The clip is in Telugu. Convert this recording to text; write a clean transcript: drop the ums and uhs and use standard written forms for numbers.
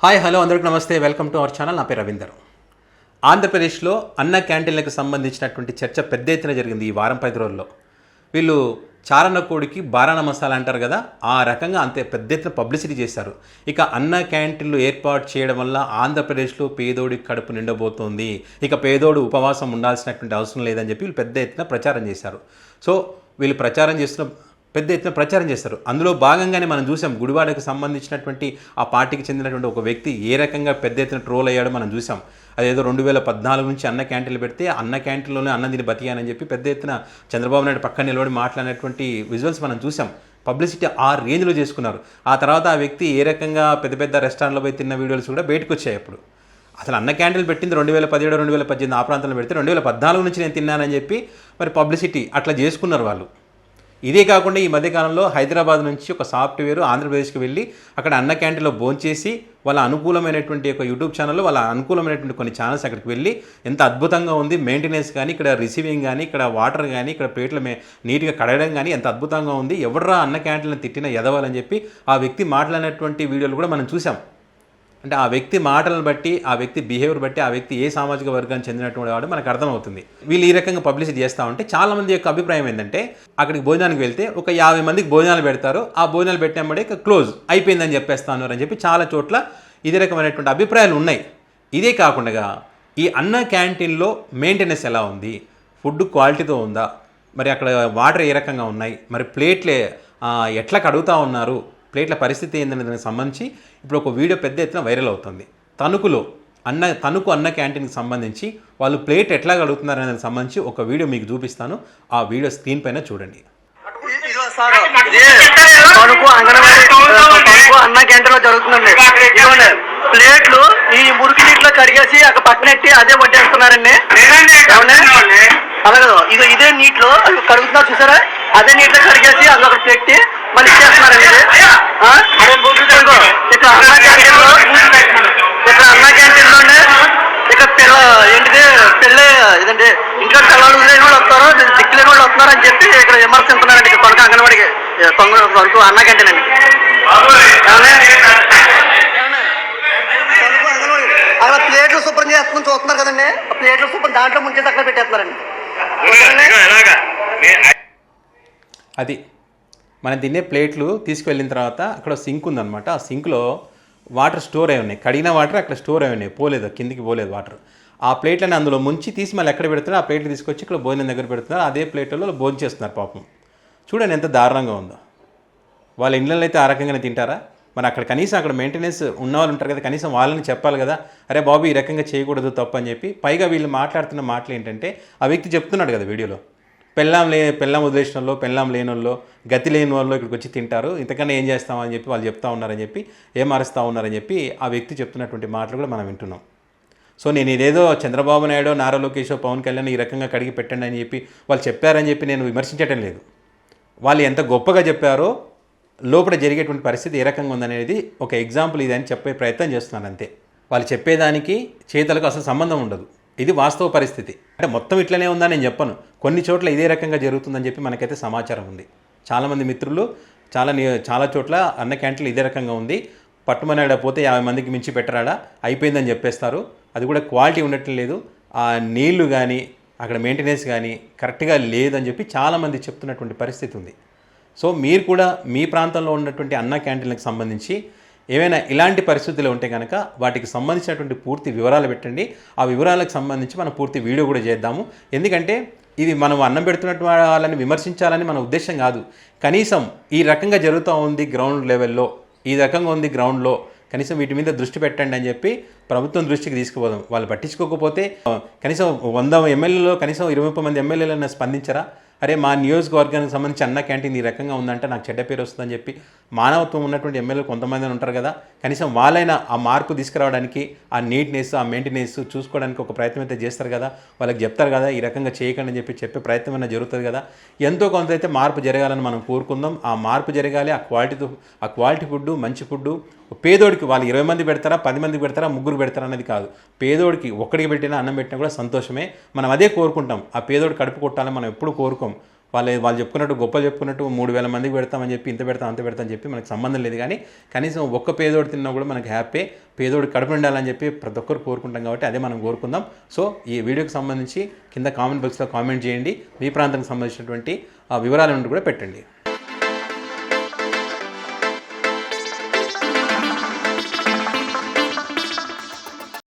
హాయ్ హలో అందరికీ నమస్తే, వెల్కమ్ టు అవర్ ఛానల్. నా పేరు రవీందర్. ఆంధ్రప్రదేశ్లో అన్న క్యాంటీన్లకు సంబంధించినటువంటి చర్చ పెద్ద ఎత్తున జరిగింది ఈ వారం 10 రోజుల్లో. వీళ్ళు చారన్న కోడికి బారాన మసాలా అంటారు కదా, ఆ రకంగా అంతే పెద్ద ఎత్తున పబ్లిసిటీ చేశారు. ఇక అన్న క్యాంటీన్లు ఏర్పాటు చేయడం వల్ల ఆంధ్రప్రదేశ్లో పేదోడి కడుపు నిండబోతోంది, ఇక పేదోడు ఉపవాసం ఉండాల్సినటువంటి అవసరం లేదని చెప్పి వీళ్ళు పెద్ద ఎత్తున ప్రచారం చేశారు. సో వీళ్ళు పెద్ద ఎత్తున ప్రచారం చేస్తారు. అందులో భాగంగానే మనం చూసాం, గుడివాడకు సంబంధించినటువంటి ఆ పార్టీకి చెందినటువంటి ఒక వ్యక్తి ఏ రకంగా పెద్ద ఎత్తున ట్రోల్ అయ్యాడో మనం చూసాం. అదేదో 2014 నుంచి అన్న క్యాంటీన్లు పెడితే అన్న క్యాంటీన్లోనే అన్నం తిని బతికానని చెప్పి పెద్ద ఎత్తున చంద్రబాబు నాయుడు పక్కన నిలబడి మాట్లాడినటువంటి విజువల్స్ మనం చూసాం. పబ్లిసిటీ ఆ రేంజ్లో చేసుకున్నారు. ఆ తర్వాత ఆ వ్యక్తి ఏ రకంగా పెద్ద పెద్ద రెస్టారెంట్లో పోయి తిన్న వీడియోస్ కూడా బయటకు వచ్చాయి. అప్పుడు అసలు అన్న క్యాంటీన్లు పెట్టింది 2017, 2018 ఆ ప్రాంతంలో పెడితే 2014 నుంచి నేను తిన్నానని చెప్పి మరి పబ్లిసిటీ అట్లా చేసుకున్నారు వాళ్ళు. ఇదే కాకుండా ఈ మధ్యకాలంలో హైదరాబాద్ నుంచి ఒక సాఫ్ట్వేర్ ఆంధ్రప్రదేశ్కి వెళ్ళి అక్కడ అన్న క్యాంటీన్లో భోంచేసి వాళ్ళ అనుకూలమైనటువంటి ఒక యూట్యూబ్ ఛానల్లో వాళ్ళ అనుకూలమైనటువంటి కొన్ని ఛానల్స్ అక్కడికి వెళ్ళి ఎంత అద్భుతంగా ఉంది మెయింటెనెన్స్ కానీ, ఇక్కడ రిసీవింగ్ కానీ, ఇక్కడ వాటర్ కానీ, ఇక్కడ ప్లేట్లు నీట్గా కడగడం కానీ ఎంత అద్భుతంగా ఉంది, ఎవడ్రా అన్న క్యాంటీన్లను తిట్టిన ఎదవాలని చెప్పి ఆ వ్యక్తి మాట్లాడినటువంటి వీడియోలు కూడా మనం చూసాం. అంటే ఆ వ్యక్తి మాటలను బట్టి, ఆ వ్యక్తి బిహేవియర్ బట్టి, ఆ వ్యక్తి ఏ సామాజిక వర్గానికి చెందినటువంటి వాడు మనకు అర్థమవుతుంది. వీళ్ళు ఈ రకంగా పబ్లిసిటీ చేస్తూ ఉంటే చాలామంది యొక్క అభిప్రాయం ఏంటంటే, అక్కడికి భోజనానికి వెళ్తే ఒక 50 మందికి భోజనాలు పెడతారు, ఆ భోజనాలు పెట్టినప్పుడే క్లోజ్ అయిపోయిందని చెప్పేస్తాను అని చెప్పి చాలా చోట్ల ఇదే రకమైనటువంటి అభిప్రాయాలు ఉన్నాయి. ఇదే కాకుండా ఈ అన్న క్యాంటీన్లో మెయింటెనెన్స్ ఎలా ఉంది, ఫుడ్ క్వాలిటీతో ఉందా, మరి అక్కడ వాటర్ ఏ రకంగా ఉన్నాయి, మరి ప్లేట్లే ఎట్లా కడుగుతూ ఉన్నారు, ప్లేట్ల పరిస్థితి ఏందనే దానికి సంబంధించి ఇప్పుడు ఒక వీడియో పెద్ద ఎత్తున వైరల్ అవుతుంది. తణుకు అన్న క్యాంటీన్కి సంబంధించి వాళ్ళు ప్లేట్ ఎట్లా కడుగుతున్నారు అనేది సంబంధించి ఒక వీడియో మీకు చూపిస్తాను. ఆ వీడియో స్క్రీన్ పైన చూడండి. అన్న క్యాంటీన్లో జరుగుతుందండి. ప్లేట్లు ఈ మురికి నీటిలో కడిగేసి అక్కడ పక్కనెట్టి అదే వడ్డేస్తున్నారండి. అలాగే ఇదే నీటిలో కడుగుతున్నారు చూసారా, అదే నీటిలో కడిగేసి అది ఒకటి పెట్టి మళ్ళీ ఇచ్చేస్తున్నారండి. ఇక్కడ అన్న క్యాంటీన్లోనే ఇక్కడ పెళ్ళి ఇదండి, ఇంట్లో పిల్లలు లేని వాళ్ళు వస్తారు, దిక్కు లేని వాళ్ళు వస్తున్నారు అని చెప్పి ఇక్కడ విమర్శిస్తున్నారండి. ఇక్కడ తొలక అంగన్వాడికి తొలక అన్న క్యాంటీన్ అండి. అలా ప్లేట్లు శుభ్రం చేస్తున్న చూస్తున్నారు కదండి, ఆ ప్లేట్లు శుభ్రం దాంట్లో ముంచేసి అక్కడ పెట్టేస్తున్నారండి. అది మనం తినే ప్లేట్లు తీసుకువెళ్ళిన తర్వాత అక్కడ సింక్ ఉందన్నమాట. ఆ సింక్లో వాటర్ స్టోర్ అయి ఉన్నాయి, కడిగిన వాటర్ అక్కడ స్టోర్ అయి ఉన్నాయి, పోలేదు, కిందికి పోలేదు వాటర్. ఆ ప్లేట్లని అందులో ముంచి తీసి మళ్ళీ ఎక్కడ పెడుతున్నారు, ఆ ప్లేట్లు తీసుకొచ్చి ఇక్కడ భోజనం దగ్గర పెడుతున్నారు, అదే ప్లేట్లలో భోజనం చేస్తున్నారు. పాపం చూడండి ఎంత దారుణంగా ఉందో. వాళ్ళ ఇళ్ళల్లో అయితే ఆ రకంగానే తింటారా? మరి అక్కడ కనీసం అక్కడ మెయింటెనెన్స్ ఉన్నవాళ్ళు ఉంటారు కదా, కనీసం వాళ్ళని చెప్పాలి కదా, అరే బాబు ఈ రకంగా చేయకూడదు తప్పు అని చెప్పి. పైగా వీళ్ళు మాట్లాడుతున్న మాటలు ఏంటంటే, ఆ వ్యక్తి చెప్తున్నాడు కదా వీడియోలో, పెళ్ళాం వదిలేసినోళ్ళు, పెళ్ళాం లేనోళ్ళు, గతి లేని వాళ్ళు ఇక్కడికి వచ్చి తింటారు, ఇంతకన్నా ఏం చేస్తామని చెప్పి వాళ్ళు చెప్తా ఉన్నారని చెప్పి, ఏం అరుస్తూ ఉన్నారని చెప్పి ఆ వ్యక్తి చెప్తున్నటువంటి మాటలు కూడా మనం వింటున్నాం. సో నేను ఇదేదో చంద్రబాబు నాయుడు, నారా లోకేష్, పవన్ కళ్యాణ్ ఈ రకంగా కడిగి పెట్టండి అని చెప్పి వాళ్ళు చెప్పారని చెప్పి నేను విమర్శించటం లేదు. వాళ్ళు ఎంత గొప్పగా చెప్పారో లోపల జరిగేటువంటి పరిస్థితి ఏ రకంగా ఉందనేది ఒక ఎగ్జాంపుల్ ఇదని చెప్పే ప్రయత్నం చేస్తున్నాను అంతే. వాళ్ళు చెప్పేదానికి చేతలకు అసలు సంబంధం ఉండదు. ఇది వాస్తవ పరిస్థితి. అంటే మొత్తం ఇట్లనే ఉందని నేను చెప్పను, కొన్ని చోట్ల ఇదే రకంగా జరుగుతుందని చెప్పి మనకైతే సమాచారం ఉంది. చాలామంది మిత్రులు చాలా చోట్ల అన్న క్యాంటీన్లు ఇదే రకంగా ఉంది, పట్టుమనాడ పోతే 50 మందికి మించి పెట్టరాడా, అయిపోయిందని చెప్పేస్తారు. అది కూడా క్వాలిటీ ఉండటం లేదు, ఆ నీళ్లు కానీ అక్కడ మెయింటెనెన్స్ కానీ కరెక్ట్గా లేదని చెప్పి చాలామంది చెప్తున్నటువంటి పరిస్థితి ఉంది. సో మీరు కూడా మీ ప్రాంతంలో ఉన్నటువంటి అన్న క్యాంటీన్లకు సంబంధించి ఏమైనా ఇలాంటి పరిస్థితులు ఉంటే కనుక వాటికి సంబంధించినటువంటి పూర్తి వివరాలు పెట్టండి. ఆ వివరాలకు సంబంధించి మనం పూర్తి వీడియో కూడా చేద్దాము. ఎందుకంటే ఇది మనం అన్నం పెడుతున్నట్టు వాళ్ళని విమర్శించాలని మన ఉద్దేశం కాదు. కనీసం ఈ రకంగా జరుగుతూ ఉంది గ్రౌండ్ లెవెల్లో, ఈ రకంగా ఉంది గ్రౌండ్లో, కనీసం వీటి మీద దృష్టి పెట్టండి అని చెప్పి ప్రభుత్వం దృష్టికి తీసుకుపోదాం. వాళ్ళు పట్టించుకోకపోతే కనీసం 100 ఎమ్మెల్యేలో కనీసం 20 మంది ఎమ్మెల్యేలను స్పందించరా, అరే మా నియోజకవర్గానికి సంబంధించి అన్న క్యాంటీన్ ఈ రకంగా ఉందంటే నాకు చెడ్డ పేరు వస్తుందని చెప్పి మానవత్వం ఉన్నటువంటి ఎమ్మెల్యేలు కొంతమంది ఉంటారు కదా, కనీసం వాళ్ళైనా ఆ మార్పు తీసుకురావడానికి, ఆ నీట్నెస్, ఆ మెయింటెనెన్స్ చూసుకోవడానికి ఒక ప్రయత్నం అయితే చేస్తారు కదా, వాళ్ళకి చెప్తారు కదా ఈ రకంగా చేయకండి అని చెప్పే ప్రయత్నం అయినా జరుగుతుంది కదా. ఎంతో కొంత అయితే మార్పు జరగాలని మనం కోరుకుందాం. ఆ మార్పు జరగాలి, ఆ క్వాలిటీ ఫుడ్డు, మంచి ఫుడ్డు పేదోడికి. వాళ్ళు 20 మంది పెడతారా, 10 మందికి పెడతారా, 3 పెడతారా అనేది కాదు, పేదోడికి ఒక్కడికి పెట్టినా అన్నం పెట్టినా కూడా సంతోషమే. మనం అదే కోరుకుంటాం, ఆ పేదోడు కడుపు కొట్టాలని మనం ఎప్పుడు కోరుకోం. వాళ్ళు చెప్పుకున్నట్టు గొప్పలు చెప్పుకున్నట్టు 3,000 మందికి పెడతామని చెప్పి ఇంత పెడతాం అంత పెడతామని చెప్పి మనకు సంబంధం లేదు. కానీ కనీసం ఒక్క పేదోడు తిన్నా కూడా మనకి హ్యాపీ, పేదోడు కడుపు నిండాలని చెప్పి ప్రతి ఒక్కరు కోరుకుంటాం. కాబట్టి అదే మనం కోరుకుందాం. సో ఈ వీడియోకి సంబంధించి కింద కామెంట్ బాక్స్లో కామెంట్ చేయండి, మీ ప్రాంతానికి సంబంధించినటువంటి వివరాలను కూడా పెట్టండి.